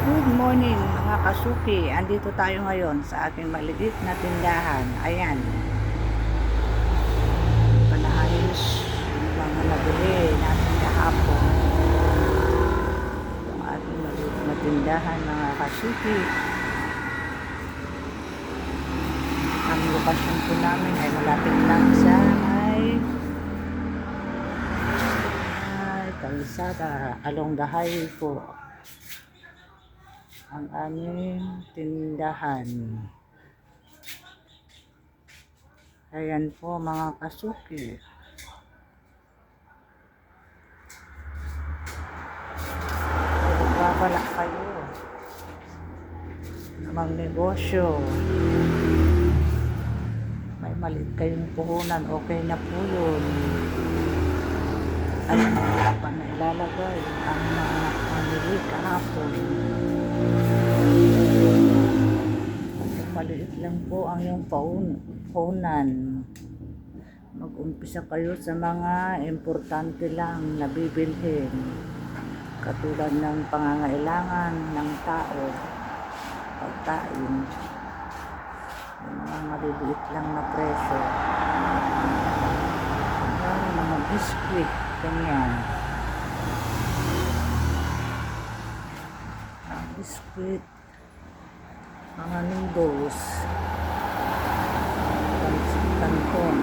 Good morning mga kasuki. Andito tayo ngayon sa aking maliit na tindahan. Ayan. Panaayos yung mga nabili natin kahapon. Yung ating maliit na tindahan mga kasuki. Ang lokasyon po namin ay malapit lang sa kalsada along the highway po ang aming tindahan. Ayan po mga kasuki. Magpapala kayo ng mga negosyo. May maliit kayong puhunan, okay na po yun. At pa na ilalagay ang mga pamili kahapon. Maliit lang po ang yung puhunan. Mag-umpisa kayo sa mga importante lang na bibilhin. Katulad ng pangangailangan ng tao, pagkain, yung mga maliliit lang na presyo. Mga biskuit, ganyan. Mga biskuit, mga noodles, kanton.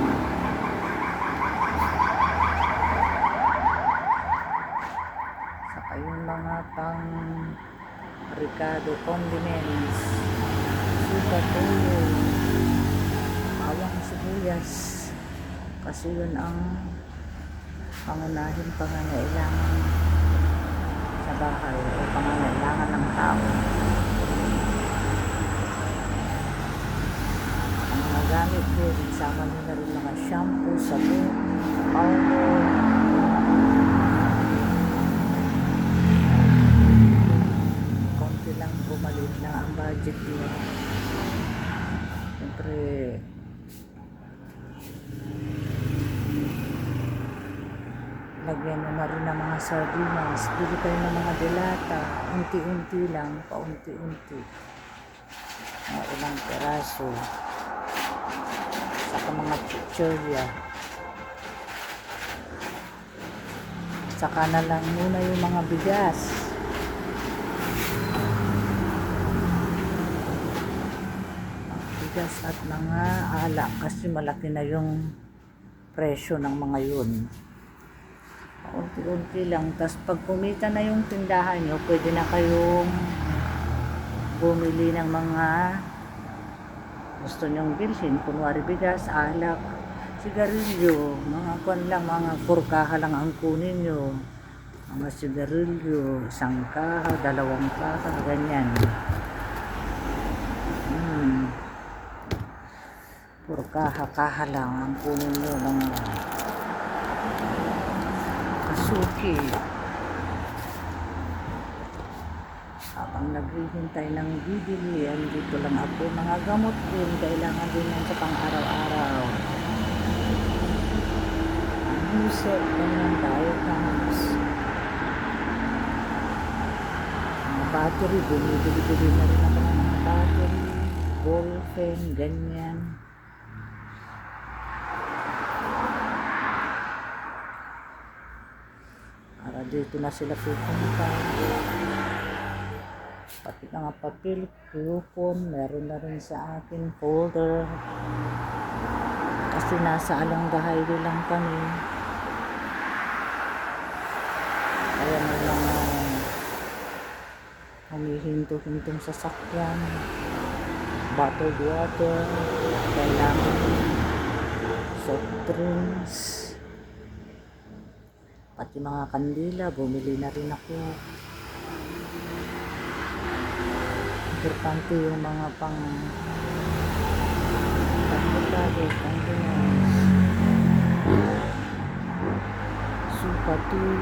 Saka yung mga pang Ricardo condiments, suka, tuyo, bawang, sibuyas, kasi yun ang pangunahing pangangailangan sa bahay o pangangailangan ng tao. Ang mga gamit din, isama nyo na rin mga shampoo, sabon, powder, konti lang po, maliit lang ang budget nyo. Siyempre lagyan mo na rin ng mga sardinas, bili kayo ng mga delata, unti-unti lang, paunti-unti, mga ilang peraso, saka mga chichirya, saka na lang muna yung mga bigas, at mga alak kasi malaki na yung presyo ng mga yun. Unti-unti lang. Tapos pag kumita na yung tindahan nyo, pwede na kayong bumili ng mga gusto nyong bilhin. Kunwari bigas, alak, sigarilyo, mga kwan lang, mga 4 kaha lang ang kunin nyo. Mga sigarilyo, 1 kaha, 2 kaha, ganyan. 4 kaha lang ang kunin nyo ng kasuki. Habang naghihintay ng bibili, dito lang ako. Mga gamot din, kailangan din yan sa pang-araw-araw. Ang musik, ganyan, diagrams. Mga battery, bumibili-bili na rin ako ng mga battery, ball pen, ganyan. Para dito na sila pupunta. Pati mga papel, coupon, meron na rin sa akin, folder. Kasi nasa along the highway lang kami. Kaya may mga humihinto-hintong sasakyan, bottled water, kailangan soft drinks, pati mga kandila, bumili na rin ako. Importante yung mga pang pagkakado, condiments, suka, tuyo,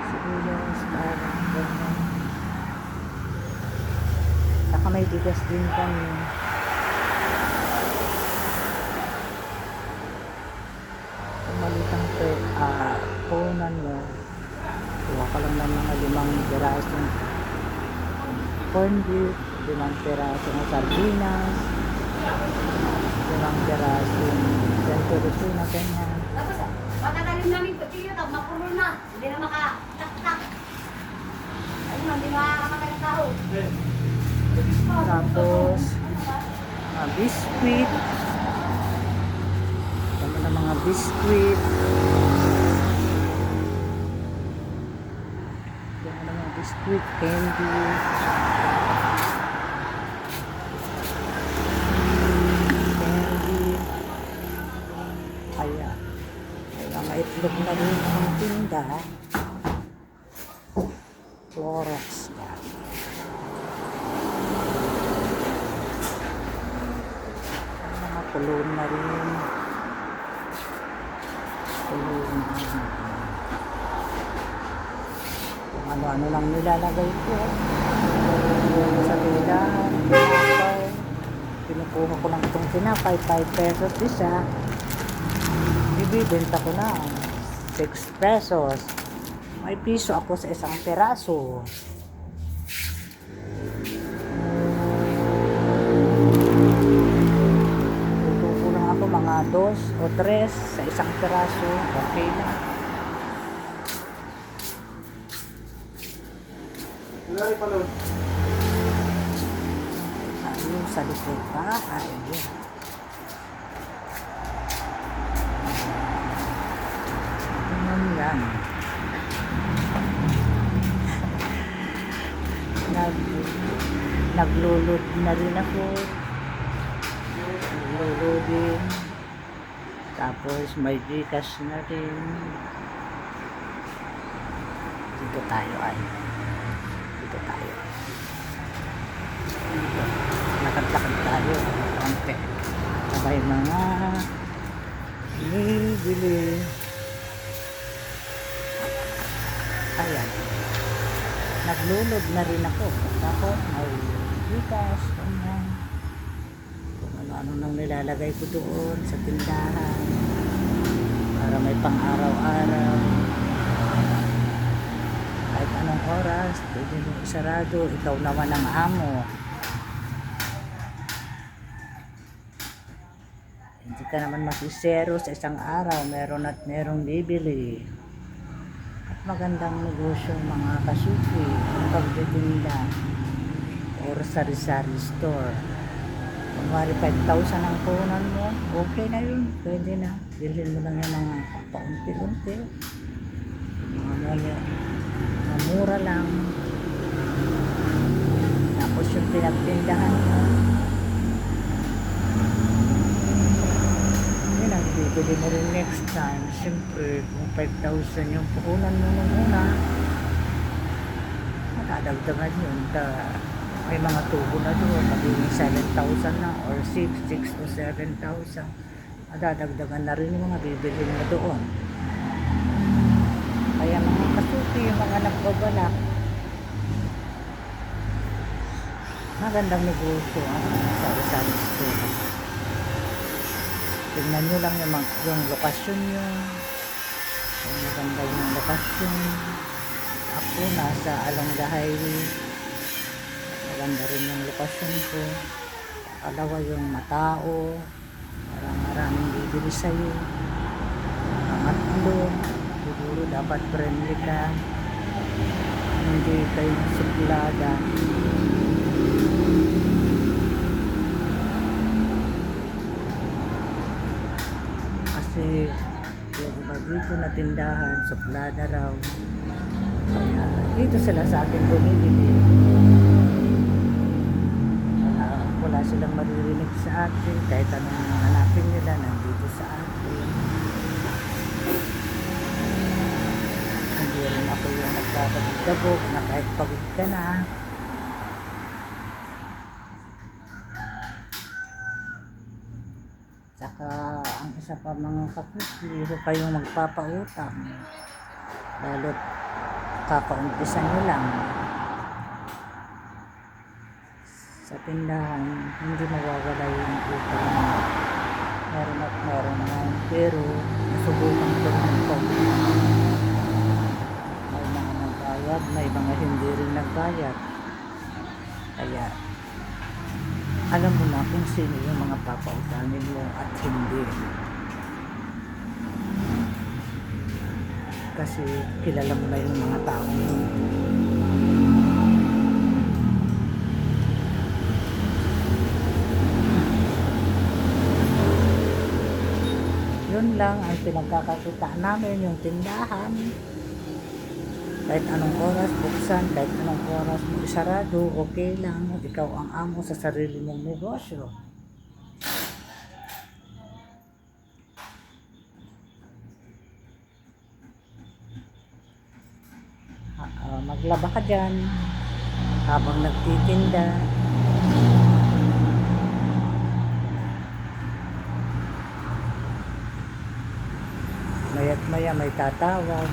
sibuyas, bawang, ganyan. Saka may bigas din kami. Kung malitang punan mo, kuha ka lang ng mga 5 pirasong corned beef, 5 pirasong sardinas, 5 pirasong century na ganyan. Tapos, matagaling namin kutsilyo, tapos mapuno na. Hindi na makataktak. Ayun na, hindi makakatagal tao. Tapos, mga biscuit. Tama na mga biscuit. Tama na mga biscuit, candy. Candy. Kaya, may mga itlog na rin ang tinda. Clorox na. Mga kulon na rin. Kulon na rin. Kung ano-ano lang nilalagay ko. Sa tindahan, tinapay. Pinukuha ko lang itong tinapay, 5 pesos isa. Bibibenta ko na 6 pesos. May piso ako sa isang peraso. Tutuko lang ako mga 2 o 3 sa isang peraso. Okay na. Ayun, sa likod pa. Ayun. Tingnan yan. Naglulod na rin ako. Naglulodin. Tapos may Gcash na rin. Dito tayo ay. Dito tayo. Dito. Lakad-lakad tayo. Konti. Sabay mga bili. Ayan. Naglulod na rin ako. Tapos may Gcash. Ganyan. Kung ano-ano nang nilalagay ko doon sa tindahan. Para may pang-araw-araw. Kahit anong oras, pwede mo isarado. Ikaw naman ang amo. Hindi ka naman masisero sa isang araw. Meron at merong bibili. Magandang negosyo mga kasuki, pagtitinda or sari-sari store. Kung wari 5,000 ang punan mo, okay na yun, pwede na. Bilhin mo lang yung mga paunti-unti, mga mura lang. Tapos yung pinagtindahan mo, bibili mo rin next time. Siyempre, kung 5,000 yung puhunan mo nung una, matadagdagan yun. May mga tubo na doon, magiging 7,000 na or 6 to 7,000. Matadagdagan na rin yung mga bibili mo doon. Kaya mga kasuki, yung mga nagbabalak, magandang negosyo ang sari-sari store. Tingnan nyo lang yung lokasyon nyo. Kung maganda yung lokasyon. Ako nasa along the highway. Maganda rin yung lokasyon ko. Alawa yung matao. Maraming bibili sa'yo. Pangatlo, siguro dapat friendly ka. Hindi kayo suplada. Kasi yung iba dito na tindahan, suplada raw. Kaya dito sila sa akin bumibili. Wala silang maririnig sa akin. Kahit anong hanapin nila, nandito sa akin. Hindi rin ako yung nagkakabog na kahit pagod ka na. Saka ang isa pa mga kakuki, huwag kayong magpapautang. Lalo't kakaumpisan nyo lang. Sa tindahan, hindi mawawala yung utang. Meron at meron naman. Pero, nasubukan ko ng COVID. May mga nagbayad, may mga hindi rin nagbayad. Kaya, alam mo na kung sino yung mga papautangin mo at hindi. Kasi kilala mo na yung mga tao mo. Yun lang ang pinagkakakitaan namin, yung tindahan. Kahit anong oras buksan, kahit anong oras mo isarado, okay lang. Ikaw ang amo sa sarili mong negosyo. Maglaba ka dyan habang nagtitinda. Maya't maya may tatawag.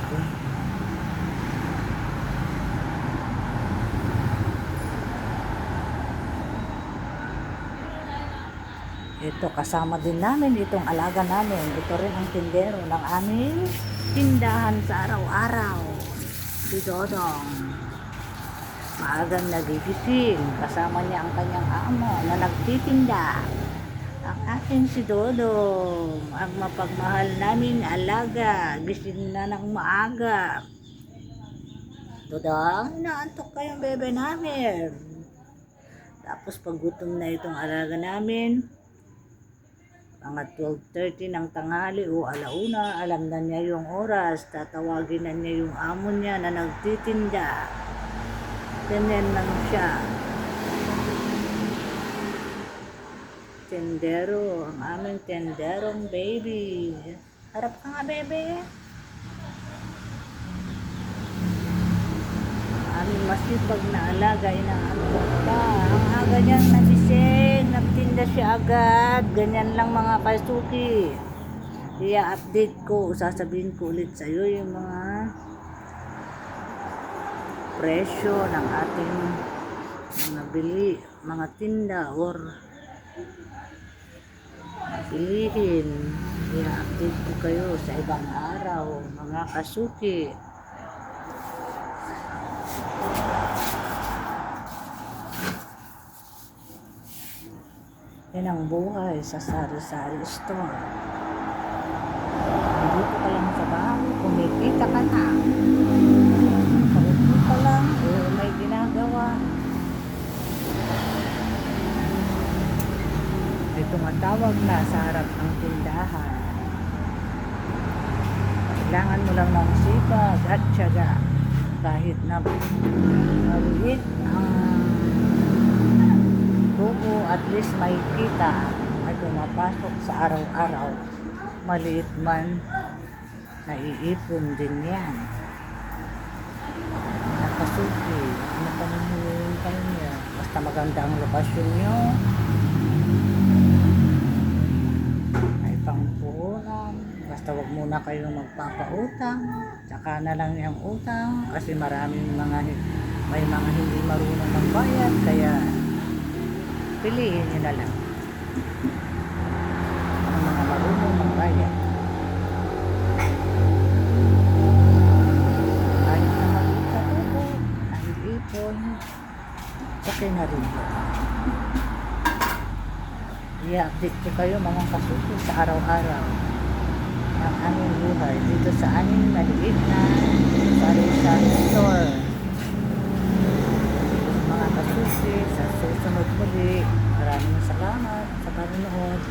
Ito, kasama din namin itong alaga namin. Ito rin ang tindero ng aming tindahan sa araw-araw. Si Dodong. Maagang nagigising. Kasama niya ang kanyang amo na nagtitinda. Ang aking si Dodong, ang mapagmahal namin alaga. Gising na ng maaga. Dodong, inaantok kayong bebe namin. Tapos pag gutom na itong alaga namin, mga 12:30 ng tanghali o alauna, alam na niya yung oras, tatawagin na niya yung amo niya na nagtitinda. Ganyan lang siya. Tendero, ang aming tenderong baby. Harap ka nga, bebe. Aming masipag na alaga, inaantok pa. Ang aga niyang nagising, nagtinda siya agad. Ganyan lang mga kasuki. I-update ko, sasabihin ko ulit sa'yo yung mga presyo ng ating mga bili, mga tinda or bilihin. I-update ko kayo sa ibang araw, mga kasuki. Yan ang buhay sa sari-sari store. Dito ka lang sa bahay, kumikita ka na. Paupo ka lang, may ginagawa. May tumatawag na sa harap ng tindahan. Kailangan mo lang ng sipag at tiyaga. Kahit na maliit ang buko, at least may kita ay pumapasok sa araw-araw. Maliit man, naiipon din yan. Nakasuki, ano pa naman kayo niya? Basta maganda ang lokasyon nyo, ay pangpuhunan. Basta wag muna kayong magpapautang, tsaka na lang yung utang, kasi may mga hindi marunong magbayad, kaya piliin nyo na lang ang mga marunong magbayad. Kahit na maliit na tubo, nag-ipon, okay na rin yun. I-update ko kayo mga kasuki sa araw-araw ng aming buhay dito sa aming maliit na sari-sari store. Mga kasuki, sa susunod muli, maraming salamat sa panonood.